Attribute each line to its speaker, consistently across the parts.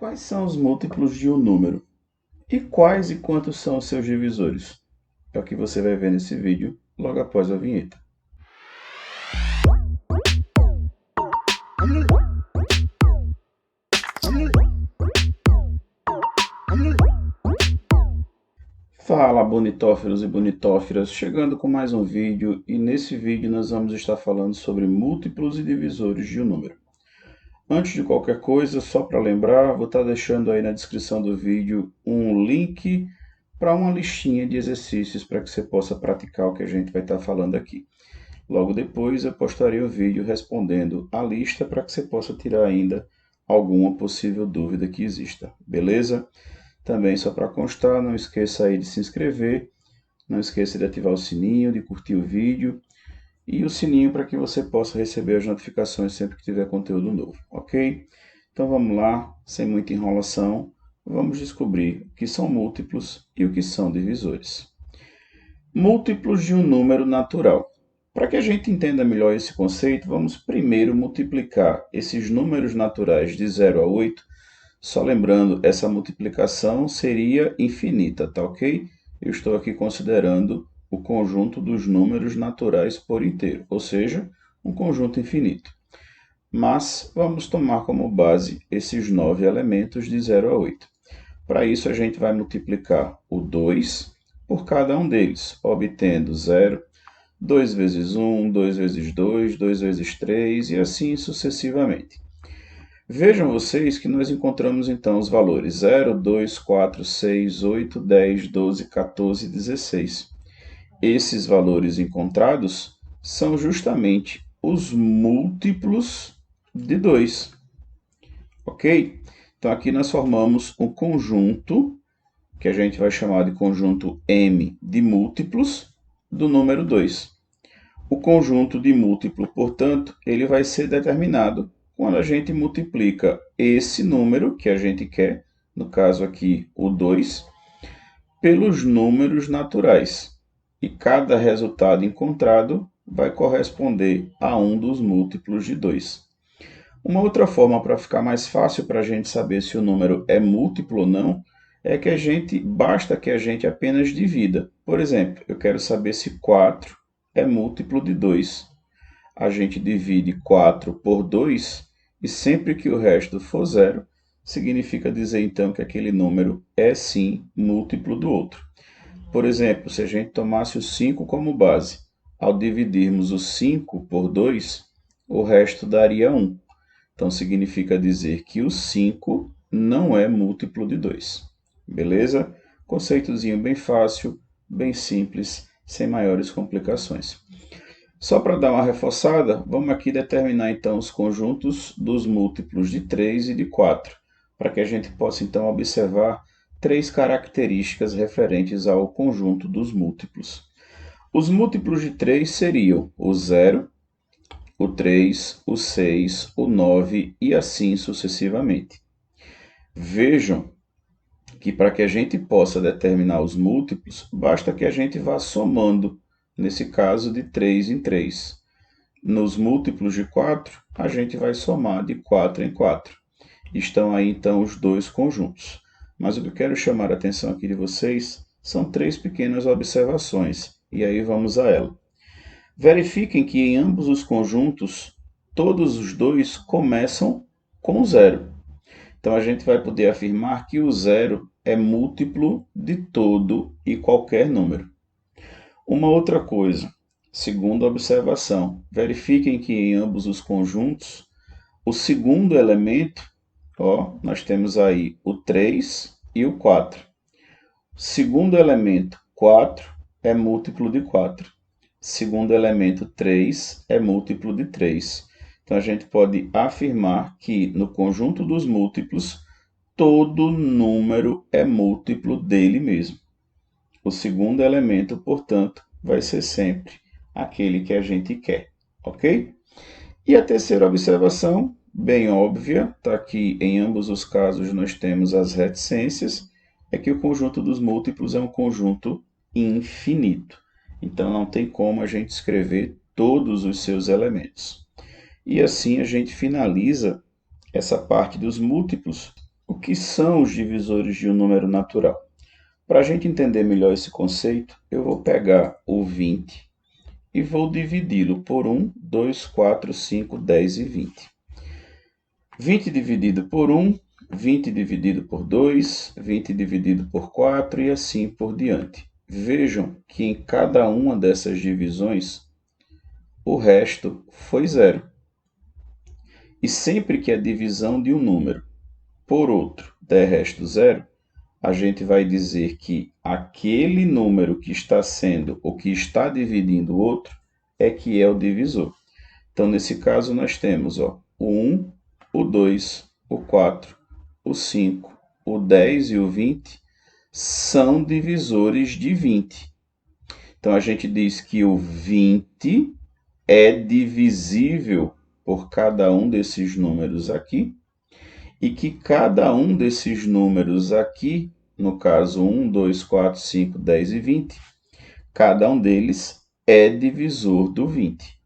Speaker 1: Quais são os múltiplos de um número? E quais e quantos são os seus divisores? É o que você vai ver nesse vídeo logo após a vinheta. Fala, bonitófilos e bonitófiras, chegando com mais um vídeo, e nesse vídeo nós vamos estar falando sobre múltiplos e divisores de um número. Antes de qualquer coisa, só para lembrar, vou estar deixando aí na descrição do vídeo um link para uma listinha de exercícios para que você possa praticar o que a gente vai estar falando aqui. Logo depois eu postarei o vídeo respondendo a lista para que você possa tirar ainda alguma possível dúvida que exista, beleza? Também só para constar, não esqueça aí de se inscrever, não esqueça de ativar o sininho, de curtir o vídeo e o sininho para que você possa receber as notificações sempre que tiver conteúdo novo, ok? Então vamos lá, sem muita enrolação, vamos descobrir o que são múltiplos e o que são divisores. Múltiplos de um número natural. Para que a gente entenda melhor esse conceito, vamos primeiro multiplicar esses números naturais de 0 a 8. Só lembrando, essa multiplicação seria infinita, tá ok? Eu estou aqui considerando o conjunto dos números naturais por inteiro, ou seja, um conjunto infinito. Mas vamos tomar como base esses 9 elementos de 0 a 8. Para isso, a gente vai multiplicar o 2 por cada um deles, obtendo 0, 2 vezes 1, 2 vezes 2, 2 vezes 3 e assim sucessivamente. Vejam vocês que nós encontramos então os valores 0, 2, 4, 6, 8, 10, 12, 14 e 16. Esses valores encontrados são justamente os múltiplos de 2. Ok? Então aqui nós formamos um conjunto, que a gente vai chamar de conjunto M de múltiplos do número 2. O conjunto de múltiplo, portanto, ele vai ser determinado quando a gente multiplica esse número que a gente quer, no caso aqui o 2, pelos números naturais. E cada resultado encontrado vai corresponder a um dos múltiplos de 2. Uma outra forma para ficar mais fácil para a gente saber se o número é múltiplo ou não, é que basta que a gente apenas divida. Por exemplo, eu quero saber se 4 é múltiplo de 2. A gente divide 4 por 2 e sempre que o resto for zero, significa dizer então que aquele número é sim múltiplo do outro. Por exemplo, se a gente tomasse o 5 como base, ao dividirmos o 5 por 2, o resto daria 1. Então significa dizer que o 5 não é múltiplo de 2. Beleza? Conceitozinho bem fácil, bem simples, sem maiores complicações. Só para dar uma reforçada, vamos aqui determinar então os conjuntos dos múltiplos de 3 e de 4, para que a gente possa então observar três características referentes ao conjunto dos múltiplos. Os múltiplos de 3 seriam o 0, o 3, o 6, o 9 e assim sucessivamente. Vejam que para que a gente possa determinar os múltiplos, basta que a gente vá somando, nesse caso de 3 em 3. Nos múltiplos de 4, a gente vai somar de 4 em 4. Estão aí então os dois conjuntos. Mas o que eu quero chamar a atenção aqui de vocês são três pequenas observações, e aí vamos a ela. Verifiquem que em ambos os conjuntos, todos os dois começam com zero. Então a gente vai poder afirmar que o zero é múltiplo de todo e qualquer número. Uma outra coisa, segunda observação, verifiquem que em ambos os conjuntos, o segundo elemento, nós temos aí o 3 e o 4. Segundo elemento, 4, é múltiplo de 4. Segundo elemento, 3, é múltiplo de 3. Então a gente pode afirmar que no conjunto dos múltiplos, todo número é múltiplo dele mesmo. O segundo elemento, portanto, vai ser sempre aquele que a gente quer, ok? E a terceira observação, bem óbvia, está aqui em ambos os casos nós temos as reticências, é que o conjunto dos múltiplos é um conjunto infinito. Então não tem como a gente escrever todos os seus elementos. E assim a gente finaliza essa parte dos múltiplos. O que são os divisores de um número natural? Para a gente entender melhor esse conceito, eu vou pegar o 20 e vou dividi-lo por 1, 2, 4, 5, 10 e 20. 20 dividido por 1, 20 dividido por 2, 20 dividido por 4 e assim por diante. Vejam que em cada uma dessas divisões, o resto foi zero. E sempre que a divisão de um número por outro der resto zero, a gente vai dizer que aquele número que está sendo ou que está dividindo o outro é que é o divisor. Então, nesse caso, nós temos o 1, o 2, o 4, o 5, o 10 e o 20 são divisores de 20. Então, a gente diz que o 20 é divisível por cada um desses números aqui, e que cada um desses números aqui, no caso 1, 2, 4, 5, 10 e 20, cada um deles é divisor do 20.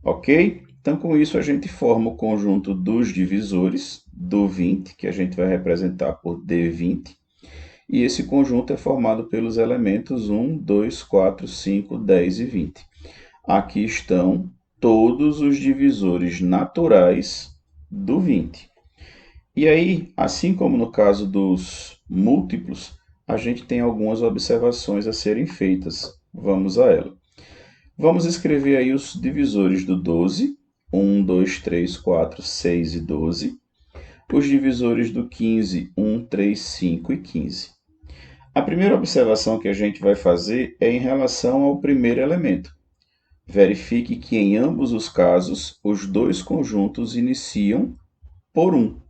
Speaker 1: Ok? Então, com isso, a gente forma o conjunto dos divisores do 20, que a gente vai representar por D20, e esse conjunto é formado pelos elementos 1, 2, 4, 5, 10 e 20. Aqui estão todos os divisores naturais do 20. E aí, assim como no caso dos múltiplos, a gente tem algumas observações a serem feitas. Vamos a ela. Vamos escrever aí os divisores do 12, 1, 2, 3, 4, 6 e 12. Os divisores do 15, 1, 3, 5 e 15. A primeira observação que a gente vai fazer é em relação ao primeiro elemento. Verifique que em ambos os casos, os dois conjuntos iniciam por 1.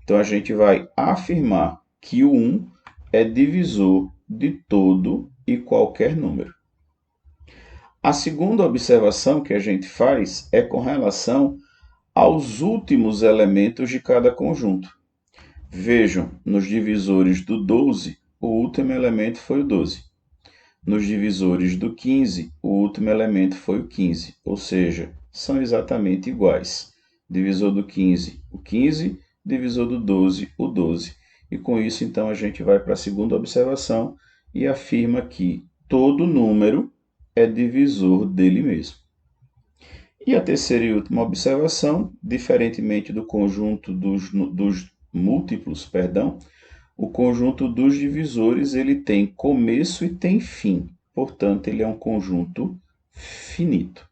Speaker 1: Então, a gente vai afirmar que o 1 é divisor de todo e qualquer número. A segunda observação que a gente faz é com relação aos últimos elementos de cada conjunto. Vejam, nos divisores do 12, o último elemento foi o 12. Nos divisores do 15, o último elemento foi o 15, ou seja, são exatamente iguais. Divisor do 15, o 15, divisor do 12, o 12. E com isso, então, a gente vai para a segunda observação e afirma que todo número é divisor dele mesmo. E a terceira e última observação, diferentemente do conjunto dos múltiplos, o conjunto dos divisores ele tem começo e tem fim. Portanto, ele é um conjunto finito.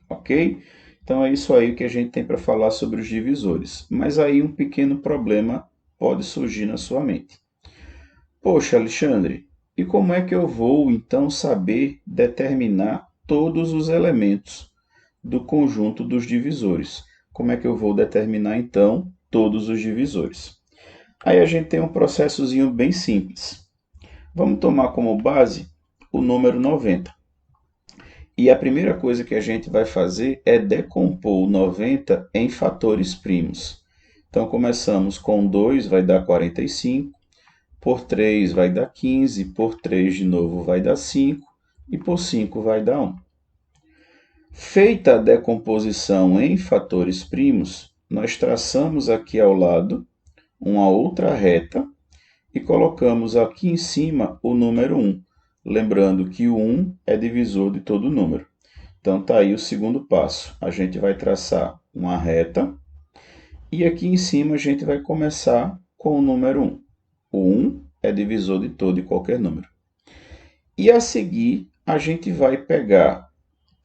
Speaker 1: Ok? Então, é isso aí que a gente tem para falar sobre os divisores. Mas aí um pequeno problema pode surgir na sua mente. Poxa, Alexandre, e como é que eu vou, então, saber determinar todos os elementos do conjunto dos divisores? Como é que eu vou determinar, então, todos os divisores? Aí a gente tem um processozinho bem simples. Vamos tomar como base o número 90. E a primeira coisa que a gente vai fazer é decompor o 90 em fatores primos. Então, começamos com 2, vai dar 45, por 3 vai dar 15, por 3 de novo vai dar 5, e por 5 vai dar 1. Feita a decomposição em fatores primos, nós traçamos aqui ao lado uma outra reta e colocamos aqui em cima o número 1. Lembrando que o 1 é divisor de todo número. Então, está aí o segundo passo. A gente vai traçar uma reta e aqui em cima a gente vai começar com o número 1. O 1 é divisor de todo e qualquer número. E a seguir, a gente vai pegar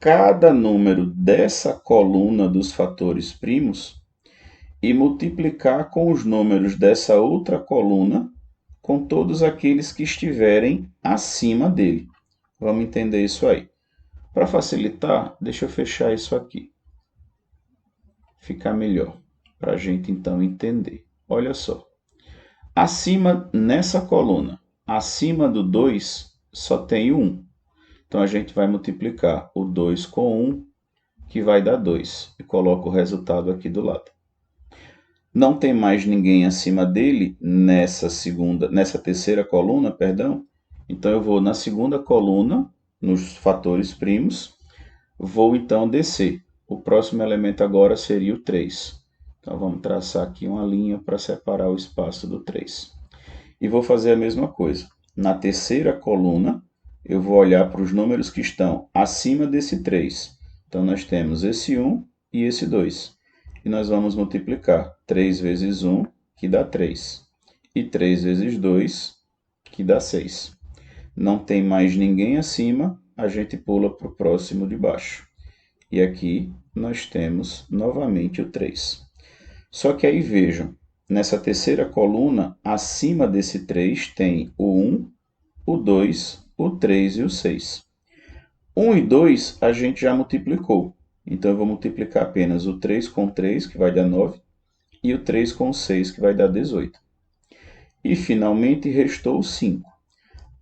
Speaker 1: cada número dessa coluna dos fatores primos e multiplicar com os números dessa outra coluna com todos aqueles que estiverem acima dele. Vamos entender isso aí. Para facilitar, deixa eu fechar isso aqui. Ficar melhor, para a gente então entender. Olha só. Acima, nessa coluna, acima do 2, só tem o 1. Então, a gente vai multiplicar o 2 com 1, que vai dar 2. E coloco o resultado aqui do lado. Não tem mais ninguém acima dele nessa terceira coluna, Então, eu vou na segunda coluna, nos fatores primos, vou então descer. O próximo elemento agora seria o 3. Então, vamos traçar aqui uma linha para separar o espaço do 3. E vou fazer a mesma coisa. Na terceira coluna, eu vou olhar para os números que estão acima desse 3. Então, nós temos esse 1 e esse 2. E nós vamos multiplicar 3 vezes 1, que dá 3. E 3 vezes 2, que dá 6. Não tem mais ninguém acima, a gente pula para o próximo de baixo. E aqui nós temos novamente o 3. Só que aí vejam, nessa terceira coluna, acima desse 3 tem o 1, o 2, o 3 e o 6. 1 e 2 a gente já multiplicou. Então eu vou multiplicar apenas o 3 com 3, que vai dar 9, e o 3 com 6, que vai dar 18. E finalmente restou o 5.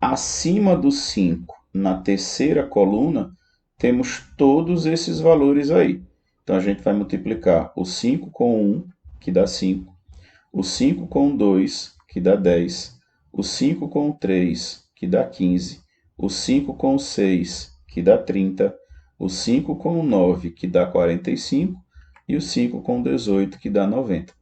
Speaker 1: Acima do 5, na terceira coluna, temos todos esses valores aí. Então a gente vai multiplicar o 5 com 1, que dá 5, o 5 com 2, que dá 10, o 5 com 3, que dá 15, o 5 com 6, que dá 30, o 5 com 9, que dá 45, e o 5 com 18, que dá 90.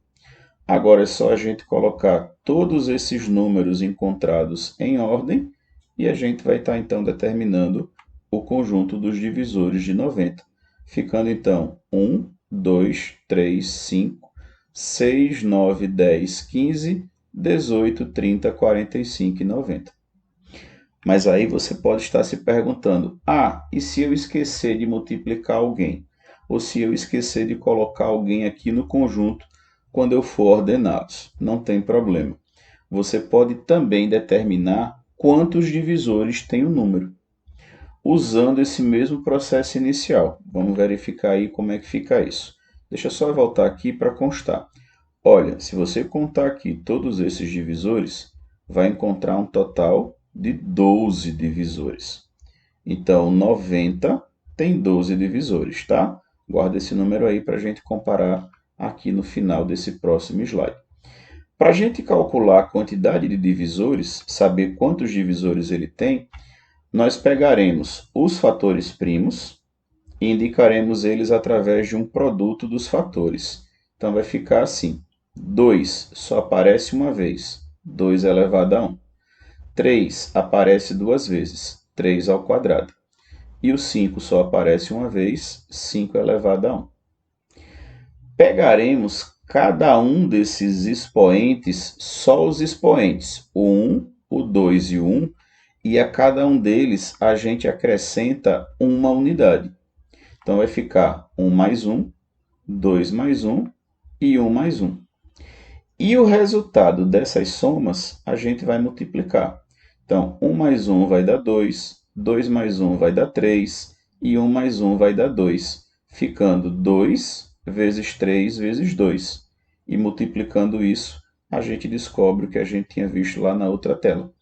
Speaker 1: Agora é só a gente colocar todos esses números encontrados em ordem e a gente vai estar então determinando o conjunto dos divisores de 90, ficando então 1, 2, 3, 5, 6, 9, 10, 15, 18, 30, 45 e 90. Mas aí você pode estar se perguntando, e se eu esquecer de multiplicar alguém? Ou se eu esquecer de colocar alguém aqui no conjunto quando eu for ordená-los? Não tem problema. Você pode também determinar quantos divisores tem o número, usando esse mesmo processo inicial. Vamos verificar aí como é que fica isso. Deixa eu só voltar aqui para constar. Olha, se você contar aqui todos esses divisores, vai encontrar um total de 12 divisores. Então, 90 tem 12 divisores, tá? Guarda esse número aí para a gente comparar aqui no final desse próximo slide. Para a gente calcular a quantidade de divisores, saber quantos divisores ele tem, nós pegaremos os fatores primos e indicaremos eles através de um produto dos fatores. Então, vai ficar assim. 2 só aparece uma vez, 2 elevado a 1. 3 aparece duas vezes, 3 ao quadrado. E o 5 só aparece uma vez, 5 elevado a 1. Pegaremos cada um desses expoentes, só os expoentes, o 1, o 2 e o 1, e a cada um deles a gente acrescenta uma unidade. Então vai ficar 1 mais 1, 2 mais 1 e 1 mais 1. E o resultado dessas somas a gente vai multiplicar. Então, 1 mais 1 vai dar 2, 2 mais 1 vai dar 3 e 1 mais 1 vai dar 2, ficando 2 vezes 3 vezes 2. E multiplicando isso, a gente descobre o que a gente tinha visto lá na outra tela.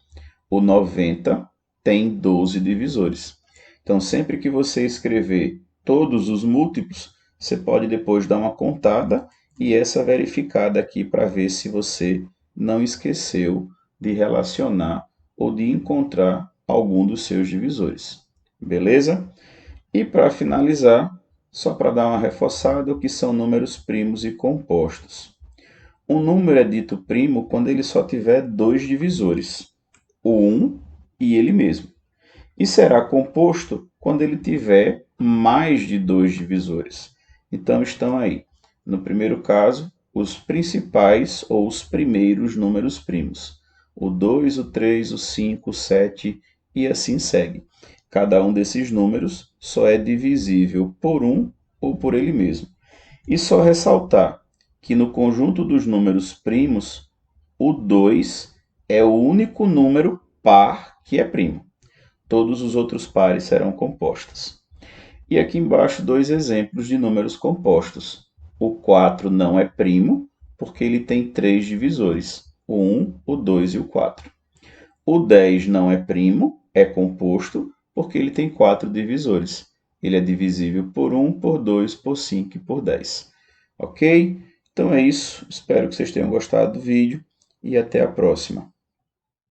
Speaker 1: O 90 tem 12 divisores. Então, sempre que você escrever todos os múltiplos, você pode depois dar uma contada e essa verificada aqui para ver se você não esqueceu de relacionar ou de encontrar algum dos seus divisores. Beleza? E para finalizar, só para dar uma reforçada, o que são números primos e compostos. Um número é dito primo quando ele só tiver dois divisores, o 1 e ele mesmo. E será composto quando ele tiver mais de dois divisores. Então, estão aí, no primeiro caso, os principais ou os primeiros números primos. O 2, o 3, o 5, o 7 e assim segue. Cada um desses números só é divisível por 1 ou por ele mesmo. E só ressaltar que no conjunto dos números primos, o 2 é o único número par que é primo. Todos os outros pares serão compostos. E aqui embaixo, dois exemplos de números compostos. O 4 não é primo, porque ele tem três divisores, o 1, o 2 e o 4. O 10 não é primo, é composto, porque ele tem quatro divisores. Ele é divisível por 1, por 2, por 5 e por 10. Ok? Então é isso. Espero que vocês tenham gostado do vídeo e até a próxima.